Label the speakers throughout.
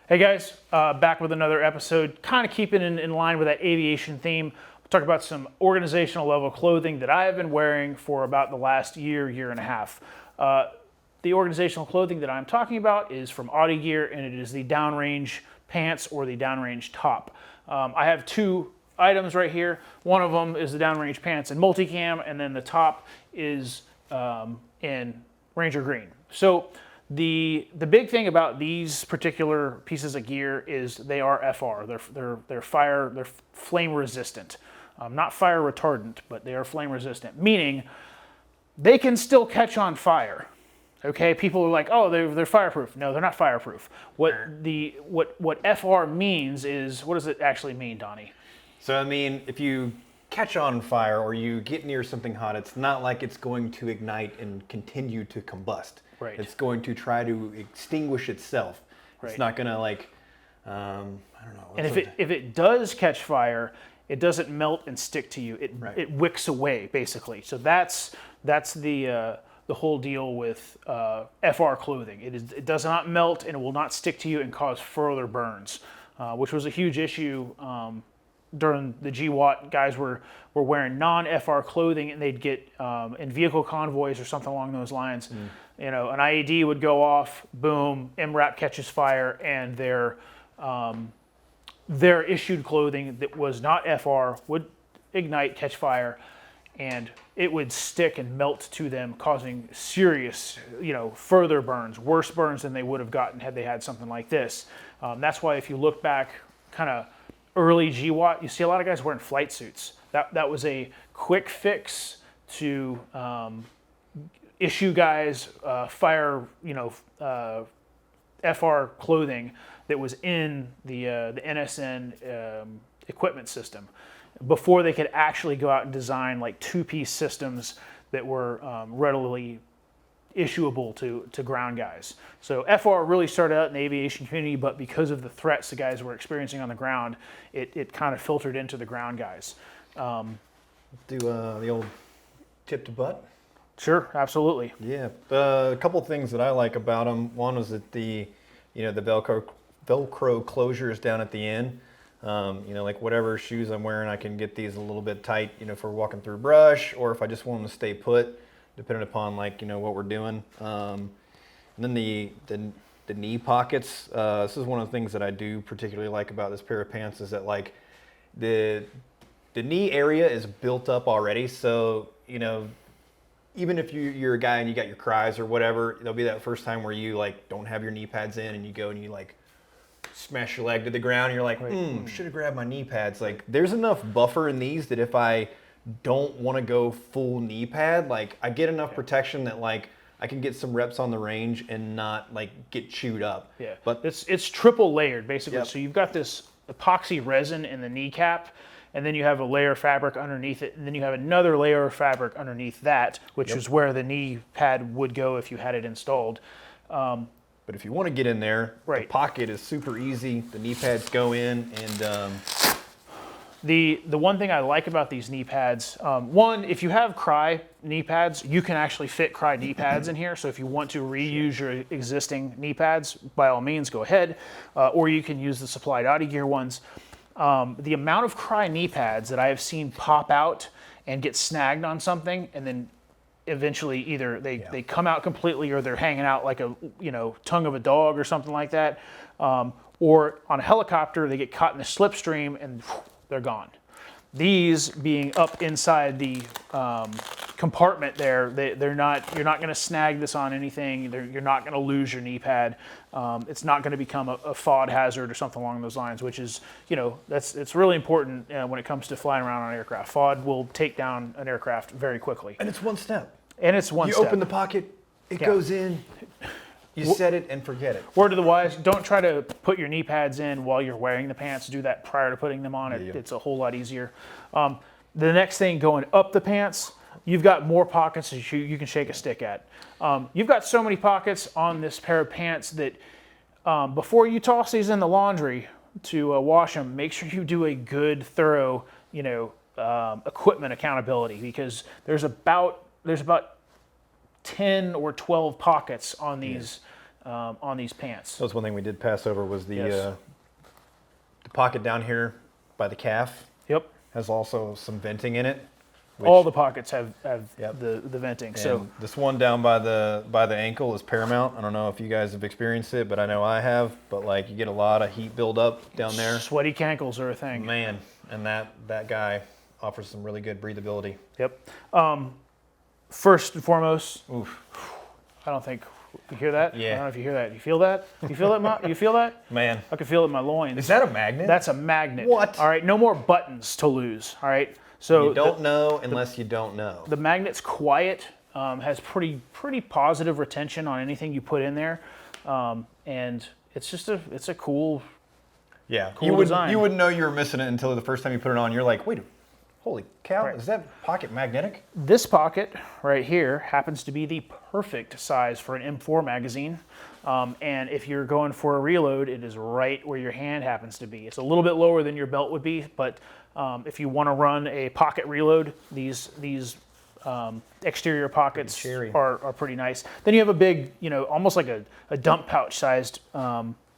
Speaker 1: Hey guys, back with another episode, kind of keeping in line with that aviation theme. We'll talk about some organizational level clothing that I have been wearing for about the last year and a half. The organizational clothing that I'm talking about is from Otte Gear, and it is the Downrange pants or the Downrange top. I have two items right here. One of them is the Downrange pants in multicam, and then the top is in Ranger Green. So the big thing about these particular pieces of gear is they are FR. They're flame resistant. Not fire retardant, but they are flame resistant, meaning they can still catch on fire. Okay, people are like, oh, they're fireproof. No, they're not fireproof. What FR means is, what does it actually mean, Donnie?
Speaker 2: So I mean, if you catch on fire or you get near something hot, it's not like it's going to ignite and continue to combust.
Speaker 1: Right.
Speaker 2: It's going to try to extinguish itself.
Speaker 1: Right.
Speaker 2: It's not going to like, I don't know.
Speaker 1: And if it does catch fire, it doesn't melt and stick to you. It wicks away basically. So that's the whole deal with FR clothing. It does not melt and it will not stick to you and cause further burns, which was a huge issue during the GWAT. Guys were wearing non-FR clothing and they'd get in vehicle convoys or something along those lines. You know, an IED would go off, boom, MRAP catches fire, and their issued clothing that was not FR would ignite, catch fire, and it would stick and melt to them, causing serious, further burns, worse burns than they would have gotten had they had something like this. That's why if you look back kind of early GWAT, you see a lot of guys wearing flight suits. That was a quick fix to issue guys FR clothing that was in the NSN equipment system before they could actually go out and design like two-piece systems that were readily issuable to ground guys. So FR really started out in the aviation community, but because of the threats the guys were experiencing on the ground, it kind of filtered into the ground guys.
Speaker 2: Do the old tip to butt?
Speaker 1: Sure, absolutely.
Speaker 2: Yeah, a couple things that I like about them. One was that the Velcro closures down at the end. Like whatever shoes I'm wearing, I can get these a little bit tight, for walking through brush, or if I just want them to stay put, depending upon what we're doing. And then the knee pockets. This is one of the things that I do particularly like about this pair of pants is that like the knee area is built up already, so even if you're a guy and you got your cries or whatever, there'll be that first time where you like don't have your knee pads in and you go and you like smash your leg to the ground and you're like, should have grabbed my knee pads. Like there's enough buffer in these that if I don't want to go full knee pad, like I get enough protection that like I can get some reps on the range and not like get chewed up.
Speaker 1: Yeah, but it's triple layered basically.
Speaker 2: Yep.
Speaker 1: So you've got this epoxy resin in the kneecap, and then you have a layer of fabric underneath it, and then you have another layer of fabric underneath that, which is where the knee pad would go if you had it installed.
Speaker 2: But if you want to get in there, the pocket is super easy. The knee pads go in, and
Speaker 1: the one thing I like about these knee pads, one, if you have Cry knee pads, you can actually fit Cry knee pads in here. So if you want to reuse your existing knee pads, by all means, go ahead. Or you can use the supplied Otte Gear ones. The amount of Cry knee pads that I have seen pop out and get snagged on something, and then eventually either they come out completely or they're hanging out like a tongue of a dog or something like that, or on a helicopter they get caught in the slipstream and they're gone. These being up inside the compartment there, you're not going to snag this on anything. You're not going to lose your knee pad. It's not going to become a FOD hazard or something along those lines, which is, it's really important when it comes to flying around on an aircraft. FOD will take down an aircraft very quickly.
Speaker 2: And it's one step.
Speaker 1: You
Speaker 2: open the pocket, it goes in, you set it and forget it.
Speaker 1: Word to the wise, don't try to put your knee pads in while you're wearing the pants. Do that prior to putting them on. It's a whole lot easier. The next thing, going up the pants, you've got more pockets that you can shake a stick at. You've got so many pockets on this pair of pants that before you toss these in the laundry to wash them, make sure you do a good, thorough, equipment accountability, because there's about 10 or 12 pockets on these on these pants.
Speaker 2: That was one thing we did pass over was
Speaker 1: Yes.
Speaker 2: the pocket down here by the calf
Speaker 1: Yep.
Speaker 2: has also some venting in it.
Speaker 1: All the pockets have
Speaker 2: Yep.
Speaker 1: the venting.
Speaker 2: And
Speaker 1: So
Speaker 2: this one down by the ankle is paramount. I don't know if you guys have experienced it, but I know I have. But like you get a lot of heat buildup down there.
Speaker 1: sweaty cankles are a thing.
Speaker 2: Man, and that guy offers some really good breathability.
Speaker 1: Yep. First and foremost,
Speaker 2: Oof.
Speaker 1: I don't think you hear that.
Speaker 2: Yeah.
Speaker 1: I don't know if you hear that. You feel that? You feel that? You feel that?
Speaker 2: Man,
Speaker 1: I can feel it in my loins.
Speaker 2: is that a magnet?
Speaker 1: That's a magnet.
Speaker 2: What?
Speaker 1: All right. No more buttons to lose. All right. So
Speaker 2: you don't know unless you don't know.
Speaker 1: the magnet's quiet. Has pretty positive retention on anything you put in there, and it's just it's a cool.
Speaker 2: Yeah,
Speaker 1: Cool design.
Speaker 2: You wouldn't know you were missing it until the first time you put it on. You're like, wait, holy cow,
Speaker 1: Right.
Speaker 2: is that pocket magnetic?
Speaker 1: This pocket right here happens to be the perfect size for an M4 magazine. And if you're going for a reload, it is right where your hand happens to be. It's a little bit lower than your belt would be, but if you want to run a pocket reload, these exterior pockets
Speaker 2: cherry.
Speaker 1: are pretty nice. Then you have a big, almost like a dump pouch sized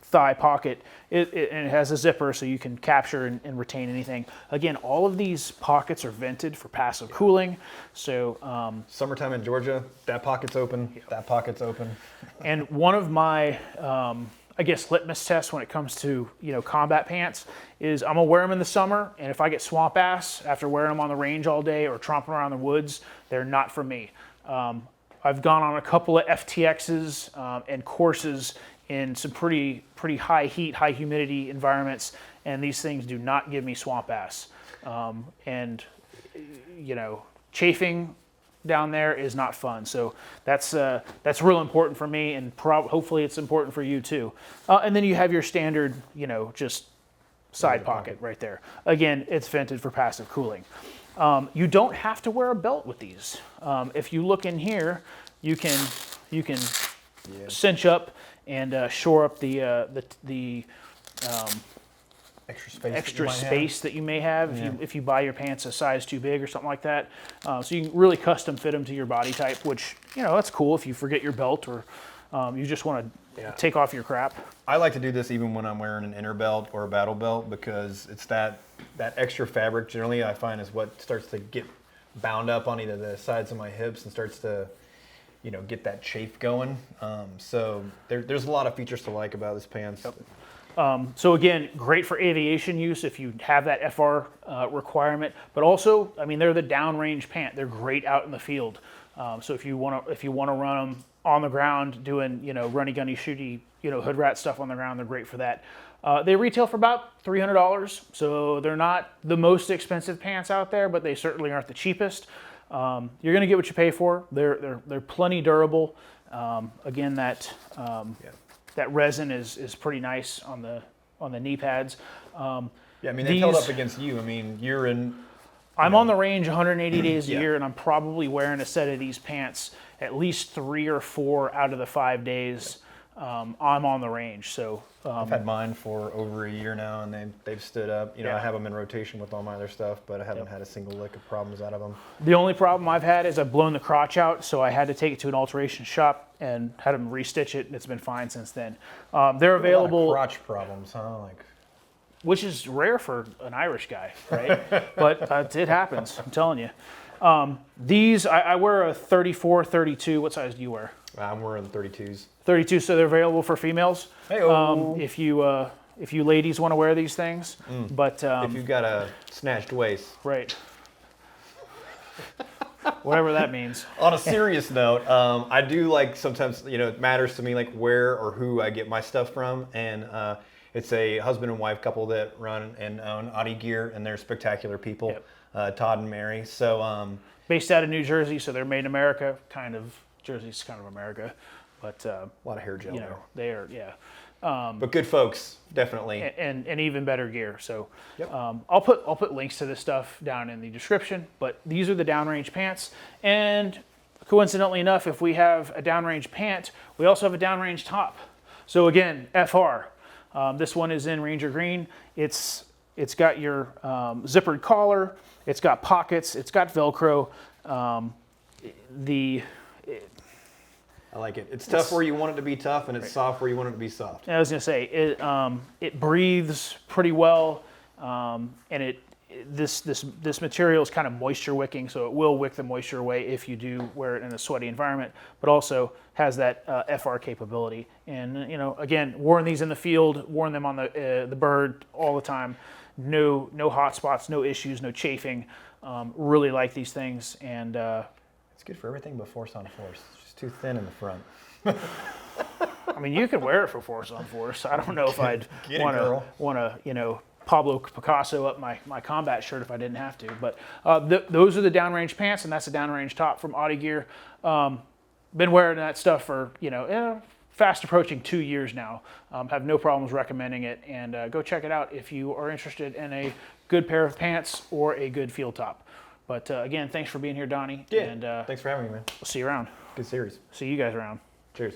Speaker 1: thigh pocket. And it has a zipper so you can capture and retain anything. Again, all of these pockets are vented for passive cooling. So,
Speaker 2: Summertime in Georgia, that pocket's open, that pocket's open.
Speaker 1: and one of my, I guess, litmus tests when it comes to, combat pants is I'm gonna wear them in the summer, and if I get swamp ass after wearing them on the range all day or tromping around the woods, they're not for me. I've gone on a couple of FTXs and courses in some pretty high heat, high humidity environments, and these things do not give me swamp ass. And chafing down there is not fun. So that's real important for me, and hopefully it's important for you too. And then you have your standard, just side pocket right there. Again, it's vented for passive cooling. You don't have to wear a belt with these. If you look in here, you can cinch up and shore up the
Speaker 2: extra
Speaker 1: space that you may have if you buy your pants a size too big or something like that. So you can really custom fit them to your body type, which that's cool if you forget your belt or you just want to take off your crap.
Speaker 2: I like to do this even when I'm wearing an inner belt or a battle belt because it's that extra fabric generally I find is what starts to get bound up on either the sides of my hips and starts to get that chafe going. So there's a lot of features to like about this pants.
Speaker 1: Yep. So again, great for aviation use if you have that FR requirement, but also, they're the downrange pant. They're great out in the field. So if you want to run them on the ground, doing runny gunny shooty hood rat stuff on the ground, they're great for that. They retail for about $300, so they're not the most expensive pants out there, but they certainly aren't the cheapest. You're going to get what you pay for. They're plenty durable. Again, that resin is pretty nice on the knee pads.
Speaker 2: They held up against you. You're in.
Speaker 1: I'm on the range 180 days a year, and I'm probably wearing a set of these pants at least 3 or 4 out of the 5 days I'm on the range. So
Speaker 2: I've had mine for over a year now, and they've stood up. I have them in rotation with all my other stuff, but I haven't had a single lick of problems out of them.
Speaker 1: The only problem I've had is I've blown the crotch out, so I had to take it to an alteration shop and had them restitch it, and it's been fine since then. They're available.
Speaker 2: A lot of crotch problems, huh?
Speaker 1: Which is rare for an Irish guy, right? But it happens, I'm telling you. These, I wear a 34, 32. What size do you wear?
Speaker 2: I'm wearing 32s.
Speaker 1: 32, so they're available for females.
Speaker 2: Hey-o.
Speaker 1: If you ladies want to wear these things. But
Speaker 2: if you've got a snatched waist.
Speaker 1: Right. Whatever that means.
Speaker 2: On a serious note, I do like sometimes, it matters to me like where or who I get my stuff from. And it's a husband and wife couple that run and own Otte Gear, and they're spectacular people, Todd and Mary. So
Speaker 1: based out of New Jersey, so they're made in America, kind of. Jersey's kind of America. But
Speaker 2: a lot of hair gel there.
Speaker 1: They are,
Speaker 2: but good folks, definitely.
Speaker 1: And even better gear. So I'll put links to this stuff down in the description. But these are the downrange pants. And coincidentally enough, if we have a downrange pant, we also have a downrange top. So again, FR. This one is in Ranger Green. It's got your zippered collar. It's got pockets. It's got Velcro.
Speaker 2: I like it. It's tough where you want it to be tough, and it's soft where you want it to be soft.
Speaker 1: I was gonna say it breathes pretty well, and this material is kind of moisture wicking, so it will wick the moisture away if you do wear it in a sweaty environment, but also has that FR capability. And again, worn these in the field, worn them on the bird all the time. No hot spots, no issues, no chafing. Really like these things, and
Speaker 2: it's good for everything but force on force. It's just too thin in the front.
Speaker 1: I mean, you could wear it for force on force. I don't know if I'd want to Pablo Picasso up my combat shirt if I didn't have to. But those are the Downrange pants, and that's a Downrange top from Otte Gear. Been wearing that stuff for fast approaching 2 years now. Have no problems recommending it, and go check it out if you are interested in a good pair of pants or a good field top. But again, thanks for being here, Donnie.
Speaker 2: Yeah,
Speaker 1: and
Speaker 2: thanks for having me, man.
Speaker 1: We'll see you around.
Speaker 2: Good series.
Speaker 1: See you guys around.
Speaker 2: Cheers.